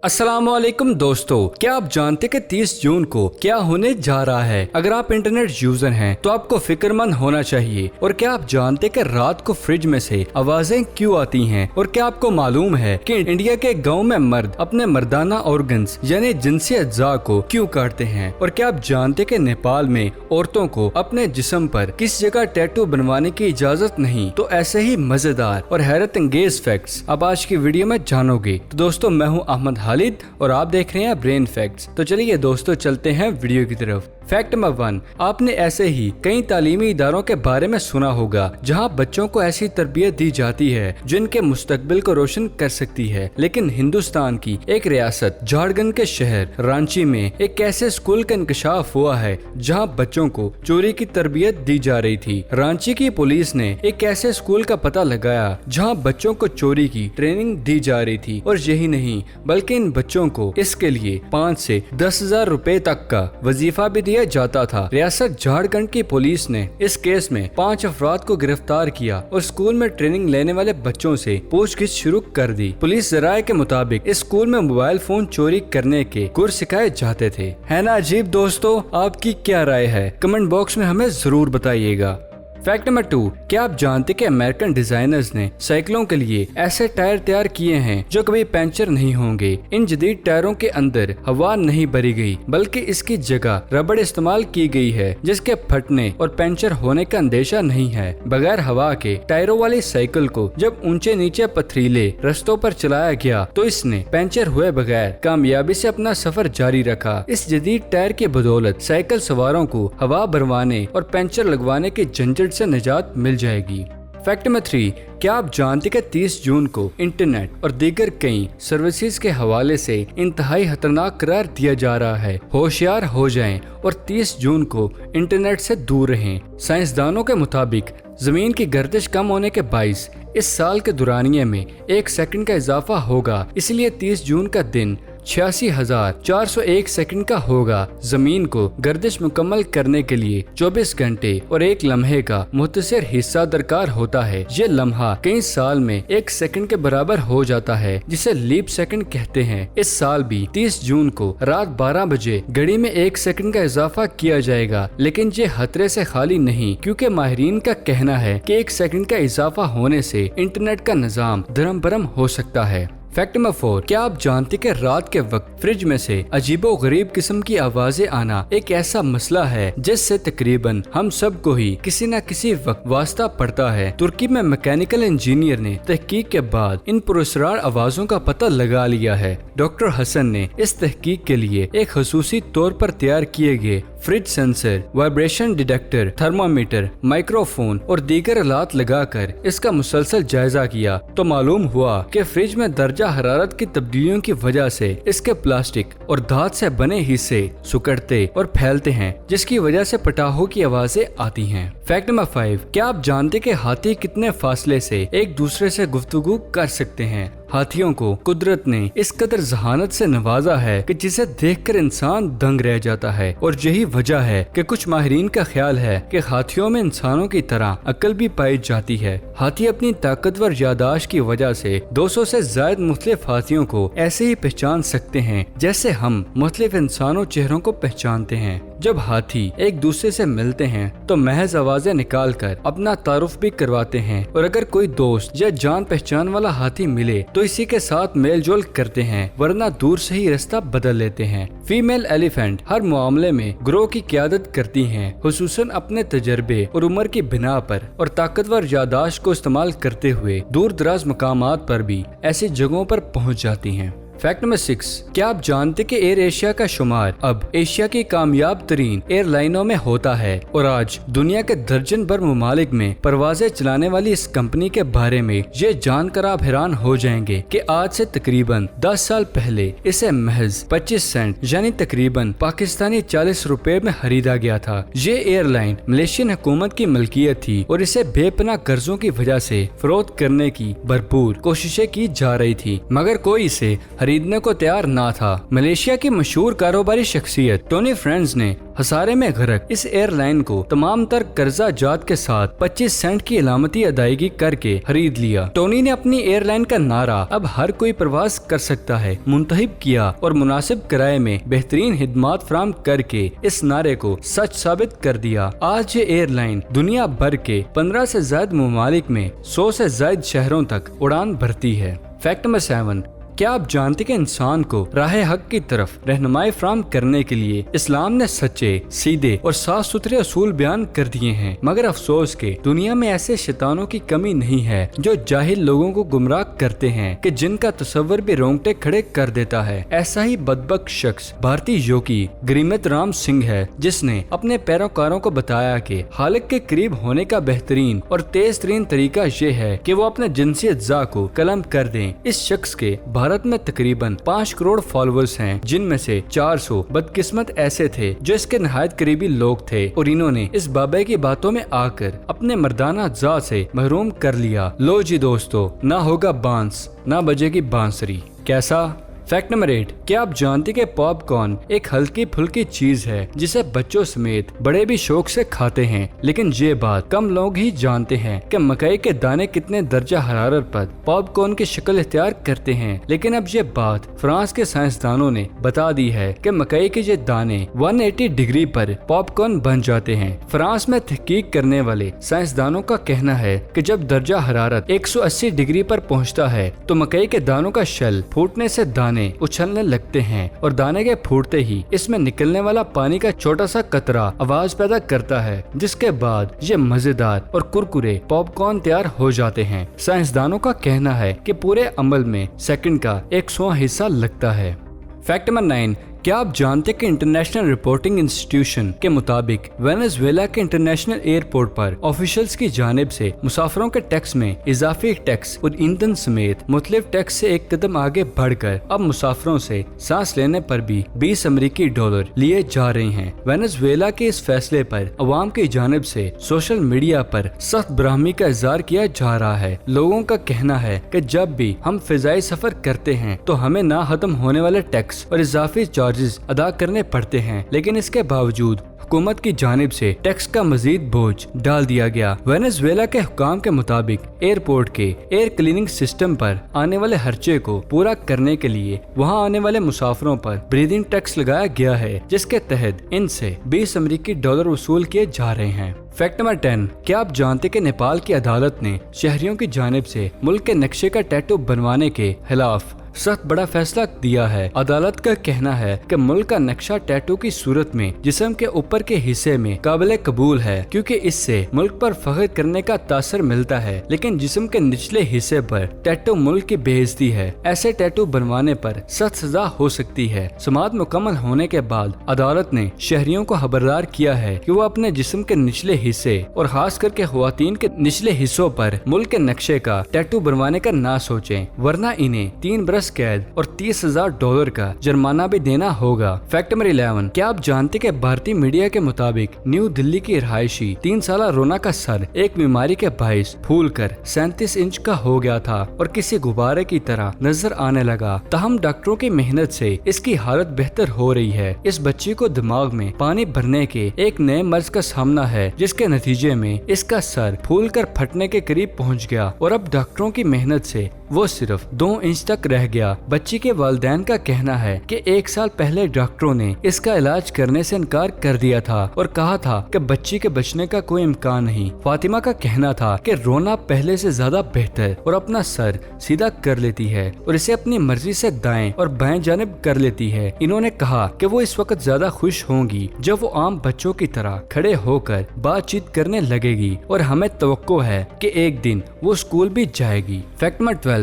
अस्सलामुअलैकुम दोस्तों, क्या आप जानते कि 30 जून को क्या होने जा रहा है? अगर आप इंटरनेट यूजर हैं तो आपको फिक्रमंद होना चाहिए। और क्या आप जानते कि रात को फ्रिज में से आवाजें क्यों आती हैं? और क्या आपको मालूम है कि इंडिया के गांव में मर्द अपने मर्दाना ऑर्गन्स यानी जिनसी अज्जा को क्यों काटते हैं? और क्या आप जानते कि नेपाल में औरतों को अपने जिस्म पर किस जगह टैटू बनवाने की इजाजत नहीं? तो ऐसे ही मजेदार और हैरत अंगेज फैक्ट्स अब आज की वीडियो में जानोगे। तो दोस्तों, मैं हूँ अहमद खालिद और आप देख रहे हैं ब्रेन फैक्ट्स। तो चलिए दोस्तों, चलते हैं वीडियो की तरफ। फैक्ट नंबर 1, आपने ऐसे ही कई तालीमी इदारों के बारे में सुना होगा जहां बच्चों को ऐसी तरबियत दी जाती है जो इनके मुस्तकबिल को रोशन कर सकती है। लेकिन हिंदुस्तान की एक रियासत झारखंड के शहर रांची में एक ऐसे स्कूल का इंकशाफ हुआ है जहां बच्चों को चोरी की तरबियत दी जा रही थी। रांची की पुलिस ने एक ऐसे स्कूल का पता लगाया जहां बच्चों को चोरी की ट्रेनिंग दी जा रही थी। और यही नहीं बल्कि इन बच्चों को इसके लिए 5 से 10,000 रुपए तक का वजीफा भी दिया जाता था। रियासत झारखंड की पुलिस ने इस केस में 5 अफराद को गिरफ्तार किया और स्कूल में ट्रेनिंग लेने वाले बच्चों से पूछगिछ शुरू कर दी। पुलिस जराये के मुताबिक इस स्कूल में मोबाइल फोन चोरी करने के गुर सिखाए जाते थे। है ना अजीब दोस्तों? आपकी क्या राय है? कमेंट बॉक्स में हमें जरूर बताइएगा। फैक्ट नंबर 2, क्या आप जानते कि अमेरिकन डिजाइनर्स ने साइकिलों के लिए ऐसे टायर तैयार किए हैं जो कभी पंचर नहीं होंगे। इन जदीद टायरों के अंदर हवा नहीं भरी गई बल्कि इसकी जगह रबड़ इस्तेमाल की गई है जिसके फटने और पंचर होने का अंदेशा नहीं है। बगैर हवा के टायरों वाली साइकिल को जब ऊंचे नीचे पथरीले रस्तों पर चलाया गया तो इसने पंचर हुए बगैर कामयाबी से अपना सफर जारी रखा। इस जदीद टायर की बदौलत साइकिल सवारों को हवा भरवाने और पंचर लगवाने की झंझट से निजात मिल जाएगी। फैक्ट नंबर 3, क्या आप जानते कि 30 जून को इंटरनेट और दीगर कई सर्विसेज के हवाले से इंतहाई खतरनाक करार दिया जा रहा है। होशियार हो जाएं और 30 जून को इंटरनेट से दूर रहें। साइंसदानों के मुताबिक जमीन की गर्दिश कम होने के बाइस इस साल के दुरानिये में 1 सेकंड का इजाफा होगा। इसलिए 30 जून का दिन 86,401 सेकंड का होगा। जमीन को गर्दिश मुकम्मल करने के लिए 24 घंटे और 1 लम्हे का मुख्तसर हिस्सा दरकार होता है। ये लम्हा कई साल में 1 सेकंड के बराबर हो जाता है जिसे लीप सेकंड कहते हैं। इस साल भी 30 जून को रात 12 बजे घड़ी में 1 सेकंड का इजाफा किया जाएगा। लेकिन ये खतरे से खाली नहीं, क्योंकि माहिरीन का कहना है कि 1 सेकंड का इजाफा होने से इंटरनेट का निजाम धर्म भरम हो सकता है। फैक्ट नंबर 4, क्या आप जानते कि रात के वक्त फ्रिज में से अजीबो गरीब किस्म की आवाजें आना एक ऐसा मसला है जिससे तकरीबन हम सब को ही किसी न किसी वक्त वास्ता पड़ता है। तुर्की में मैकेनिकल इंजीनियर ने तहकीक के बाद इन पुरस्कार आवाजों का पता लगा लिया है। डॉक्टर हसन ने इस तहकीक के लिए एक खसूसी तौर पर तैयार किए गए fridge sensor, vibration detector, thermometer, microphone और दीगर आलात लगाकर इसका मुसलसल जायजा किया तो मालूम हुआ कि फ्रिज में दर्जा हरारत की तब्दीलियों की वजह से इसके प्लास्टिक और धात से बने हिस्से सिकुड़ते और फैलते हैं जिसकी वजह से पटाखों की आवाजें आती हैं। फैक्ट नंबर 5, क्या आप जानते कि हाथी कितने फासले से एक दूसरे से गुफ्तगू कर सकते हैं? हाथियों को कुदरत ने इस कदर जहानत से नवाजा है कि जिसे देखकर इंसान दंग रह जाता है। और यही वजह है कि कुछ माहिरीन का ख्याल है कि हाथियों में इंसानों की तरह अक्ल भी पाई जाती है। हाथी अपनी ताकतवर यादाश्त की वजह से 200 से ज्यादा मुख्तलिफ हाथियों को ऐसे ही पहचान सकते हैं जैसे हम मुख्तलिफ इंसानों चेहरों को पहचानते हैं। जब हाथी एक दूसरे से मिलते हैं तो महज आवाजें निकाल कर अपना तारुफ भी करवाते हैं। और अगर कोई दोस्त या जान पहचान वाला हाथी मिले तो इसी के साथ मेल जोल करते हैं, वरना दूर से ही रास्ता बदल लेते हैं। फीमेल एलिफेंट हर मामले में ग्रोह की क़यादत करती हैं, खुसूसन अपने तजर्बे और उम्र की बिना पर और ताकतवर यादाश्त को इस्तेमाल करते हुए दूर दराज मकामात पर भी ऐसी जगहों पर पहुंच जाती हैं। फैक्ट नंबर 6, क्या आप जानते कि एयर एशिया का शुमार अब एशिया की कामयाब तरीन एयरलाइनों में होता है? और आज दुनिया के दर्जन भर ममालिक में परवाजें चलाने वाली इस कंपनी के बारे में ये जानकर आप हैरान हो जाएंगे कि आज से तकरीबन 10 साल पहले इसे महज 25 सेंट यानी तकरीबन पाकिस्तानी 40 रुपए में खरीदा गया था। ये एयरलाइन मलेशियन हुकूमत की मलकियत थी और इसे बेपनाह कर्जों की वजह से फरोख्त करने की भरपूर कोशिशें की जा रही थी, मगर कोई इसे खरीदने को तैयार ना था। मलेशिया की मशहूर कारोबारी शख्सियत टोनी फ्रेंड्स ने खसारे में गरक इस एयरलाइन को तमाम तर कर्जा जात के साथ 25 सेंट की इलामती अदायगी करके खरीद लिया। टोनी ने अपनी एयरलाइन का नारा अब हर कोई प्रवास कर सकता है मुंतहिब किया और मुनासिब किराए में बेहतरीन खिदमात फराहम करके इस नारे को सच साबित कर दिया। आज ये एयरलाइन दुनिया भर के 15 से ज्यादा ममालिक में 100 से ज्यादा शहरों तक उड़ान भरती है। फैक्ट नंबर 7, क्या आप जानते कि इंसान को राह हक की तरफ रहनुमाई फराहम करने के लिए इस्लाम ने सच्चे, सीधे और साफ सुथरे असूल बयान कर दिए हैं, मगर अफसोस के दुनिया में ऐसे शैतानों की कमी नहीं है जो जाहिल लोगों को गुमराह करते हैं कि जिनका तस्वर भी रोंगटे खड़े कर देता है। ऐसा ही बदबख्त शख्स भारतीय योगी गुरमीत राम सिंह है, जिसने अपने पैरोकारों को बताया कि खालिक के करीब होने का बेहतरीन और तेज तरीन तरीका ये है कि वो अपने जिनसी अज्जा को कलम कर दें। इस शख्स के भारत में तकरीबन 5 करोड़ फॉलोअर्स हैं, जिनमें से 400 बदकिस्मत ऐसे थे जो इसके नहायत करीबी लोग थे और इन्होंने इस बाबे की बातों में आकर अपने मर्दाना ज़ात से महरूम कर लिया। लो जी दोस्तों, ना होगा बांस ना बजेगी बांसुरी। कैसा? फैक्ट नंबर 8, क्या आप जानते कि पॉपकॉर्न एक हल्की फुल्की चीज है जिसे बच्चों समेत बड़े भी शौक से खाते हैं, लेकिन ये बात कम लोग ही जानते हैं कि मकई के दाने कितने दर्जा हरारत पर पॉपकॉर्न की शक्ल इख्तियार करते हैं। लेकिन अब ये बात फ्रांस के साइंसदानों ने बता दी है कि मकई के ये दाने 180 डिग्री पर पॉपकॉर्न बन जाते हैं। फ्रांस में तहकीक करने वाले साइंसदानों का कहना है कि जब दर्जा हरारत 180 डिग्री पर पहुँचता है तो मकई के दानों का शेल फूटने से दाने उछलने लगते हैं और दाने के फूटते ही इसमें निकलने वाला पानी का छोटा सा कतरा आवाज पैदा करता है, जिसके बाद ये मजेदार और कुरकुरे पॉपकॉर्न तैयार हो जाते हैं। साइंसदानों का कहना है कि पूरे अमल में सेकंड का 100वां हिस्सा लगता है। फैक्ट नंबर 9, क्या आप जानते कि इंटरनेशनल रिपोर्टिंग इंस्टीट्यूशन के मुताबिक वेनेजुएला के इंटरनेशनल एयरपोर्ट पर ऑफिशियल्स की जानिब से मुसाफिरों के टैक्स में इजाफी टैक्स और ईंधन समेत मुख्तलिफ टैक्स से एक कदम आगे बढ़कर अब मुसाफिरों से सांस लेने पर भी 20 अमेरिकी डॉलर लिए जा रहे हैं। वेनेजुएला के इस फैसले पर अवाम की जानिब से सोशल मीडिया पर सख्त बरहमी का इजहार किया जा रहा है। लोगों का कहना है कि जब भी हम फिजाई सफर करते हैं तो हमें ना खत्म होने वाले टैक्स और इजाफी चार्जेस अदा करने पड़ते हैं, लेकिन इसके बावजूद हुकूमत की जानिब से टैक्स का मजीद बोझ डाल दिया गया। वेनेजुएला के हुकाम के मुताबिक एयरपोर्ट के एयर क्लीनिंग सिस्टम पर आने वाले खर्चे को पूरा करने के लिए वहां आने वाले मुसाफिरों पर ब्रीदिंग टैक्स लगाया गया है, जिसके तहत इनसे 20 अमेरिकी डॉलर वसूल किए जा रहे हैं। फैक्ट नंबर 10, क्या आप जानते कि नेपाल की अदालत ने शहरियों की जानिब से मुल्क के नक्शे का टैटू बनवाने के खिलाफ सख्त बड़ा फैसला दिया है। अदालत का कहना है कि मुल्क का नक्शा टैटू की सूरत में जिस्म के ऊपर के हिस्से में काबिल कबूल है, क्योंकि इससे मुल्क पर फख्र करने का तासर मिलता है, लेकिन जिस्म के निचले हिस्से पर टैटू मुल्क की बेइज्जती है। ऐसे टैटू बनवाने पर सख्त सजा हो सकती है। समाअत मुकम्मल होने के बाद अदालत ने शहरियों को खबरदार किया है कि वो अपने जिस्म के निचले हिस्से और खास करके ख्वातीन के निचले हिस्सों पर मुल्क के नक्शे का टैटू बनवाने का ना सोचें, वरना इन्हें 3 बरस कैद और 30,000 डॉलर का जुर्माना भी देना होगा। फैक्ट नंबर 11, क्या आप जानते कि भारतीय मीडिया के मुताबिक न्यू दिल्ली की रहायशी 3 साल रोना का सर एक बीमारी के बाइस फूल कर 37 इंच का हो गया था और किसी गुब्बारे की तरह नजर आने लगा। ताहम डॉक्टरों की मेहनत से इसकी हालत बेहतर हो रही है। इस बच्ची को दिमाग में पानी भरने के एक नए मर्ज का सामना है, जिसके नतीजे में इसका सर फूल कर फटने के करीब पहुँच गया और अब डॉक्टरों की मेहनत से वो सिर्फ 2 इंच तक रह गया। बच्ची के वालिदैन का कहना है कि 1 साल पहले डॉक्टरों ने इसका इलाज करने से इनकार कर दिया था और कहा था कि बच्ची के बचने का कोई इम्कान नहीं। फातिमा का कहना था कि रोना पहले से ज्यादा बेहतर और अपना सर सीधा कर लेती है और इसे अपनी मर्जी से दाएं और बाएं जानिब कर लेती है। इन्होंने कहा कि वो इस वक्त ज्यादा खुश होंगी जब वो आम बच्चों की तरह खड़े होकर बातचीत करने लगेगी और हमें तवक्को है कि एक दिन वो स्कूल भी जाएगी। फैक्ट नंबर 12,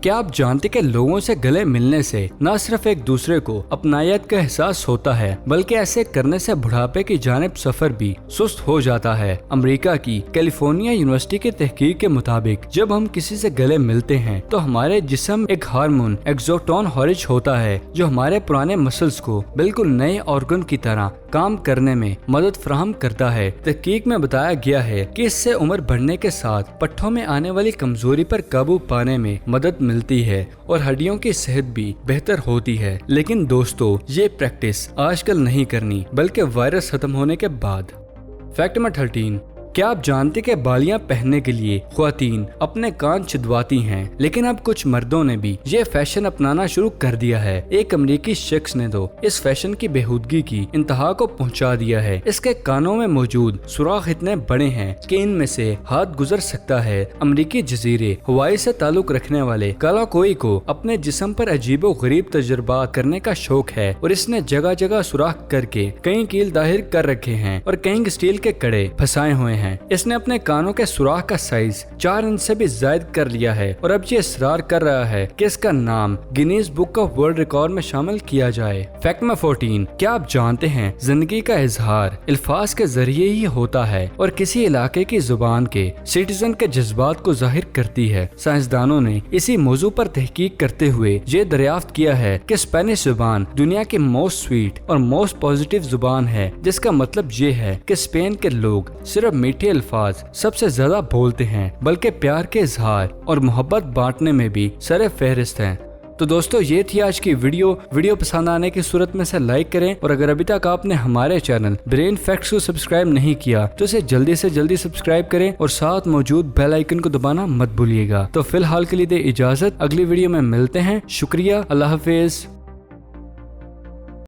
क्या आप जानते कि लोगों से गले मिलने से न सिर्फ एक दूसरे को अपनायत का एहसास होता है, बल्कि ऐसे करने से बुढ़ापे की जानिब सफर भी सुस्त हो जाता है। अमेरिका की कैलिफोर्निया यूनिवर्सिटी के तहकीक के मुताबिक जब हम किसी से गले मिलते हैं तो हमारे जिस्म एक हार्मोन एक्सोटोन खारिज होता है, जो हमारे पुराने मसल्स को बिल्कुल नए ऑर्गन की तरह काम करने में मदद फराहम करता है। तहकीक में बताया गया है कि इससे उम्र बढ़ने के साथ पट्ठों में आने वाली कमजोरी पर काबू पाने में मदद मिलती है और हड्डियों की सेहत भी बेहतर होती है। लेकिन दोस्तों, ये प्रैक्टिस आजकल नहीं करनी, बल्कि वायरस खत्म होने के बाद। फैक्ट नंबर 13, क्या आप जानते कि बालियां पहनने के लिए ख्वातीन अपने कान छिदवाती हैं, लेकिन अब कुछ मर्दों ने भी ये फैशन अपनाना शुरू कर दिया है। एक अमेरिकी शख्स ने तो इस फैशन की बेहूदगी की इंतहा को पहुंचा दिया है। इसके कानों में मौजूद सुराख इतने बड़े हैं कि इनमें से हाथ गुजर सकता है। अमेरिकी जजीरे हवाई से ताल्लुक रखने वाले काला कोई को अपने जिस्म पर अजीबो गरीब तजुर्बा करने का शौक है और इसने जगह जगह सुराख करके कई कील दाहिर कर रखे हैं और कई स्टील के कड़े फंसाए हुए हैं। इसने अपने कानों के सुराख का साइज 4 इंच से भी ज्यादा कर लिया है और अब ये इसरार कर रहा है कि इसका नाम Guinness book of world record में शामिल किया जाए। फैक्ट नंबर 14, क्या आप जानते हैं जिंदगी का इजहार अल्फाज के जरिए ही होता है और किसी इलाके की जुबान के सिटीजन के जज्बात को जाहिर करती है। साइंसदानों ने इसी मौजू पर तहकीक करते हुए ये दरियाफ्त किया है कि स्पेनिश जुबान दुनिया की मोस्ट स्वीट और मोस्ट पॉजिटिव जुबान है, जिसका मतलब ये है कि स्पेन के लोग सिर्फ मीठे अल्फाज सबसे ज्यादा बोलते हैं, बल्कि प्यार के इजहार और मोहब्बत बांटने में भी सरे फहरिस्त हैं। तो दोस्तों, ये थी आज की वीडियो पसंद आने की सूरत में से लाइक करें और अगर अभी तक आपने हमारे चैनल ब्रेन फैक्ट्स को सब्सक्राइब नहीं किया तो इसे जल्दी से जल्दी सब्सक्राइब करें और साथ मौजूद बेल आइकन को दबाना मत भूलिएगा। तो फिलहाल के लिए दे इजाजत, अगली वीडियो में मिलते हैं। शुक्रिया, अल्लाह हाफिज।